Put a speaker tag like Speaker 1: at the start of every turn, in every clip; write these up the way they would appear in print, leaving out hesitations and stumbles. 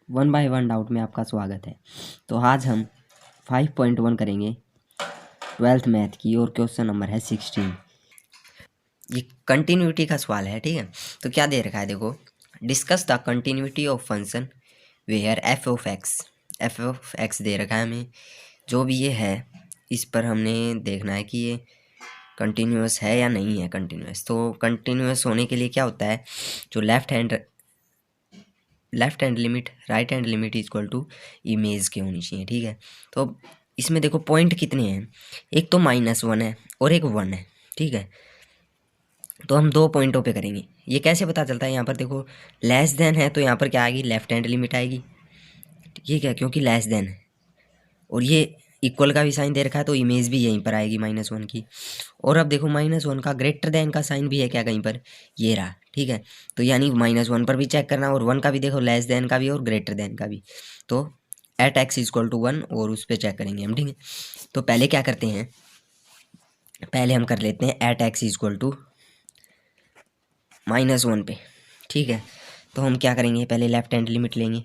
Speaker 1: One by one doubt में आपका स्वागत है। तो आज हम 5.1 करेंगे 12th मैथ की और क्वेश्चन नंबर है 16। ये कंटिन्यूटी का सवाल है, ठीक है। तो क्या दे रखा है, देखो, discuss the continuity of function where F of X दे रखा है हमें। जो भी ये है इस पर हमने देखना है कि ये कंटिन्यूस है या नहीं है कंटिन्यूस। तो कंटिन्यूस होने के लिए क्या होता है, जो left hand limit right hand limit equal to image के होनी चाहिए, ठीक है। तो इसमें देखो पॉइंट कितने हैं, एक तो -1 है और एक 1 है, ठीक है। तो हम दो पॉइंटों पे करेंगे। ये कैसे पता चलता है, यहाँ पर देखो लेस देन है तो यहाँ पर क्या आएगी, लेफ्ट हैंड लिमिट आएगी, ठीक है, क्योंकि लेस देन है। और ये इक्वल का भी साइन दे रखा है तो इमेज भी यहीं पर आएगी -1 की। और अब देखो -1 का ग्रेटर देन का साइन भी है क्या कहीं पर, ये रहा, ठीक है। तो यानी -1 पर भी चेक करना और 1 का भी देखो, लेस देन का भी और ग्रेटर देन का भी। तो एट एक्स इक्वल टू 1 और उस पर चेक करेंगे हम, ठीक है। तो पहले क्या करते हैं, पहले हम कर लेते हैं एट एक्स इक्वल टू -1 पे, ठीक है। तो हम क्या करेंगे, पहले लेफ्ट हैंड लिमिट लेंगे।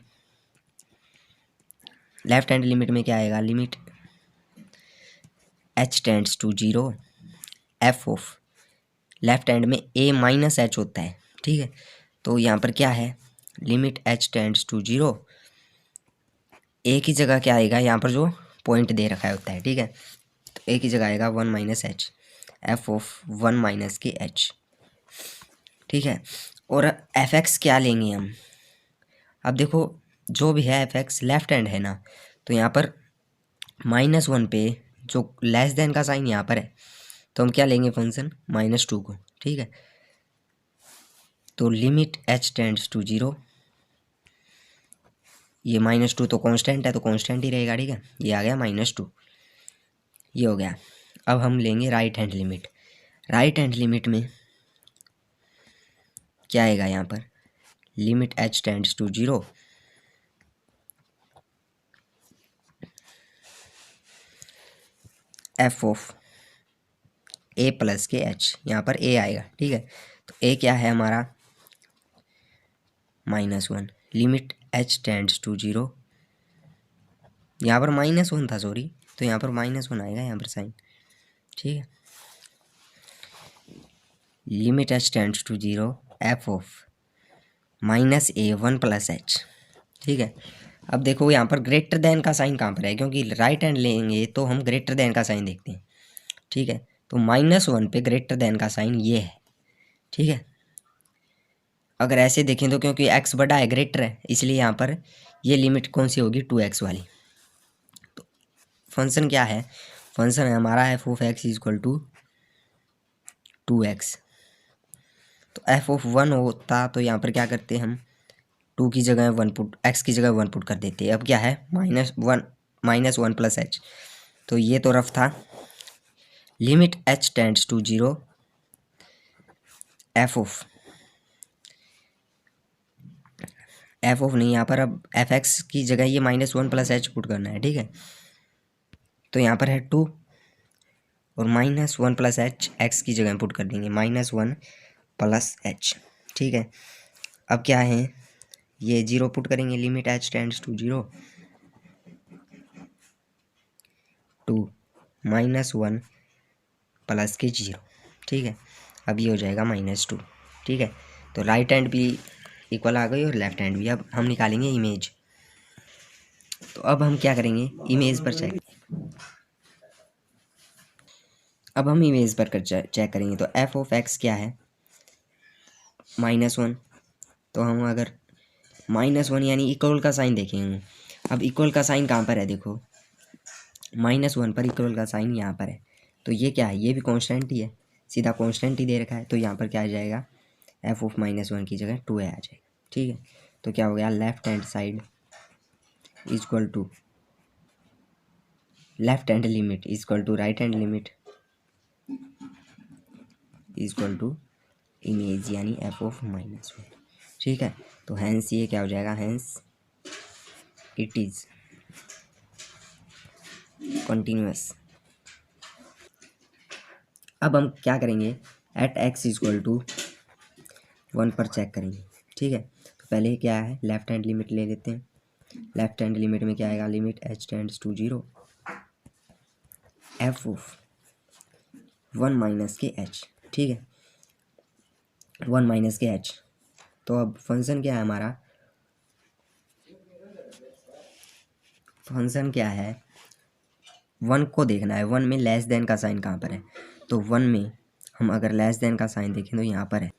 Speaker 1: लेफ्ट हैंड लिमिट में क्या आएगा, limit h tends to 0 F of left hand में a माइनस एच होता है, ठीक है। तो यहाँ पर क्या है, limit h tends to 0, a की जगह क्या आएगा, यहाँ पर जो पॉइंट दे रखा होता है, ठीक है। तो a की जगह आएगा 1 minus H, F of 1 minus के h, ठीक है। और एफ एक्स क्या लेंगे हम, अब देखो जो भी है एफ एक्स लेफ्ट हैंड है ना, तो यहाँ पर -1 पे जो लेस देन का साइन यहाँ पर है, तो हम क्या लेंगे फंक्शन -2 को, ठीक है। तो लिमिट h टेंड्स टू 0, ये -2 तो कांस्टेंट है तो कांस्टेंट ही रहेगा, ठीक है। ये आ गया -2, ये हो गया। अब हम लेंगे right hand limit. Right hand limit में क्या आएगा, यहाँ पर limit h tends to 0 F of a plus के h, यहाँ पर a आएगा, ठीक है। तो a क्या है हमारा -1, लिमिट h टेंड्स टू 0, यहाँ पर -1 था सॉरी, तो यहाँ पर -1 आएगा यहाँ पर साइन, ठीक है। Limit h tends to 0 F of -a1 plus h, ठीक है। अब देखो यहाँ पर ग्रेटर देन का साइन कहाँ पर है, क्योंकि राइट हैंड लेंगे तो हम ग्रेटर देन का साइन देखते हैं, ठीक है। तो -1 पे ग्रेटर देन का साइन ये है, ठीक है। अगर ऐसे देखें तो क्योंकि x बड़ा है, ग्रेटर है, इसलिए यहाँ पर ये लिमिट कौन सी होगी, 2x वाली। तो फंक्शन क्या है, फंक्शन है हमारा F of X equal to 2x। तो एफ ऑफ 1 होता तो यहाँ पर क्या करते हम, 2 की जगह 1 पुट, x की जगह 1 पुट कर देते हैं। अब क्या है -1 प्लस h, तो ये तो रफ था। Limit h tends to 0 F of नहीं, यहाँ पर अब एफ एक्स की जगह ये -1 प्लस h पुट करना है, ठीक है। तो यहाँ पर है 2 और -1 प्लस h एक्स की जगह पुट कर देंगे, -1 प्लस h, ठीक है। अब क्या है, ये 0 पुट करेंगे, limit h tends to 0 2 -1 plus के 0, ठीक है। अब ये हो जाएगा -2, ठीक है। तो राइट हैंड भी इक्वल आ गई और लेफ्ट हैंड भी। अब हम निकालेंगे इमेज। तो अब हम क्या करेंगे, इमेज पर चेक, अब हम इमेज पर कर चेक करेंगे। तो एफ ऑफ एक्स क्या है, -1। तो हम अगर -1 यानी इक्वल का साइन देखेंगे, अब इक्वल का साइन कहाँ पर है, देखो -1 पर इक्वल का साइन यहाँ पर है। तो ये क्या है, ये भी कांस्टेंट ही है, सीधा कांस्टेंट ही दे रखा है। तो यहाँ पर क्या आ जाएगा, एफ ऑफ -1 की जगह 2a आ जाएगा, ठीक है। तो क्या हो गया, left hand side equal to left hand limit equal to right hand limit equal to image यानी एफ ऑफ -1, ठीक है। तो हैंस ये क्या हो जाएगा, हैंस इट इज कंटिन्यूअस। अब हम क्या करेंगे, एट एक्स इक्वल टू 1 पर चेक करेंगे, ठीक है। तो पहले क्या है, लेफ्ट हैंड लिमिट ले लेते हैं। लेफ्ट हैंड लिमिट में क्या आएगा, limit H tends to 0 F of 1 minus के एच, ठीक है, 1 माइनस के एच। तो अब फंक्शन क्या है हमारा, फंक्शन क्या है, 1 को देखना है, 1 में लेस देन का साइन कहाँ पर है, तो 1 में हम अगर लेस देन का साइन देखें तो यहाँ पर है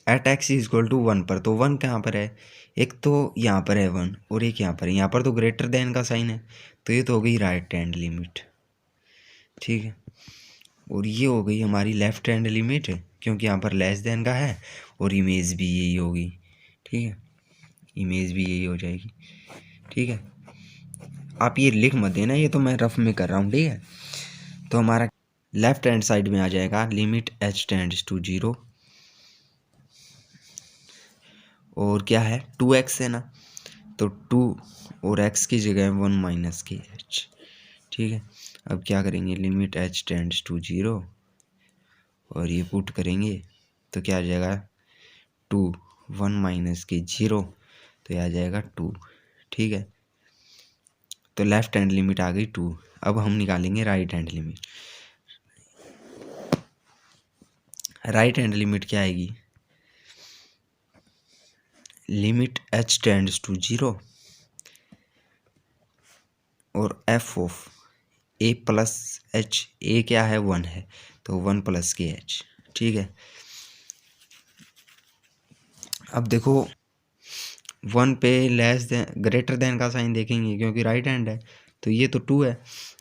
Speaker 2: at X is equal to 1 पर। तो 1 कहाँ पर है, एक तो यहाँ पर है 1 और एक यहाँ पर है, यहाँ पर तो ग्रेटर देन का साइन है, तो ये तो हो गई राइट हैंड लिमिट, ठीक है। और ये हो गई हमारी लेफ्ट हैंड लिमिट, क्योंकि यहाँ पर लेस देन का है और इमेज भी यही होगी, ठीक है, इमेज भी यही हो जाएगी, ठीक है। आप ये लिख मत देना, ये तो मैं रफ में कर रहा हूँ, ठीक है। तो हमारा लेफ्ट हैंड साइड में आ जाएगा लिमिट एच टेंड्स टू 0 और क्या है 2x है ना, तो 2 और x की जगह 1 माइनस के एच, ठीक है। अब क्या करेंगे, लिमिट एच टेंड्स टू 0 और ये पुट करेंगे तो क्या आ जाएगा 2 1 माइनस के 0, तो ये आ जाएगा 2, ठीक है। तो लेफ्ट हैंड लिमिट आ गई 2। अब हम निकालेंगे right hand limit. Right hand limit क्या आएगी, लिमिट एच टेंड्स टू 0 और F of A plus H, A क्या है 1 है, तो 1 प्लस के एच, ठीक है। अब देखो 1 पे लेस देन ग्रेटर देन का साइन देखेंगे, क्योंकि राइट हैंड है, तो ये तो 2 है,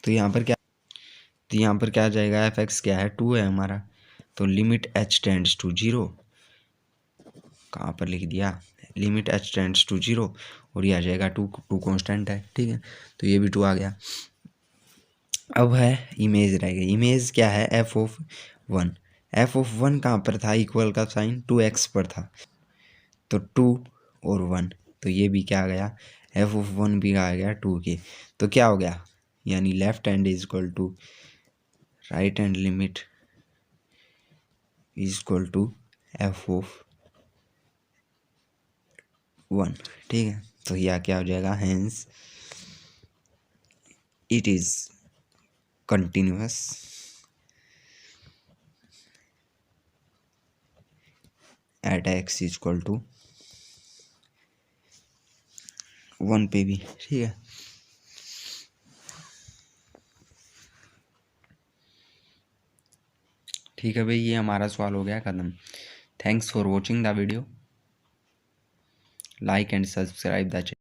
Speaker 2: तो यहाँ पर क्या, तो यहाँ पर क्या आ जाएगा, एफ एक्स क्या है 2 है हमारा, तो लिमिट एच टेंड्स टू 0, कहाँ पर लिख दिया, लिमिट एच टेंड्स टू 0 और ये आ जाएगा 2, 2 कॉन्स्टेंट है, ठीक है, तो ये भी 2 आ गया। अब है इमेज रह गई, इमेज क्या है एफ ऑफ 1, एफ ऑफ 1 कहाँ पर था, इक्वल का साइन 2x पर था, तो 2 और 1, तो ये भी क्या आ गया, एफ ऑफ 1 भी आ गया 2 के, तो क्या हो गया, यानी left hand is equal to right hand limit is equal to F of 1, ठीक है। तो यह क्या हो जाएगा, hence it is continuous at X is equal to 1 पे भी, ठीक है। ठीक है भाई, ये हमारा सवाल हो गया खत्म। Thanks for watching the video, like and subscribe the channel.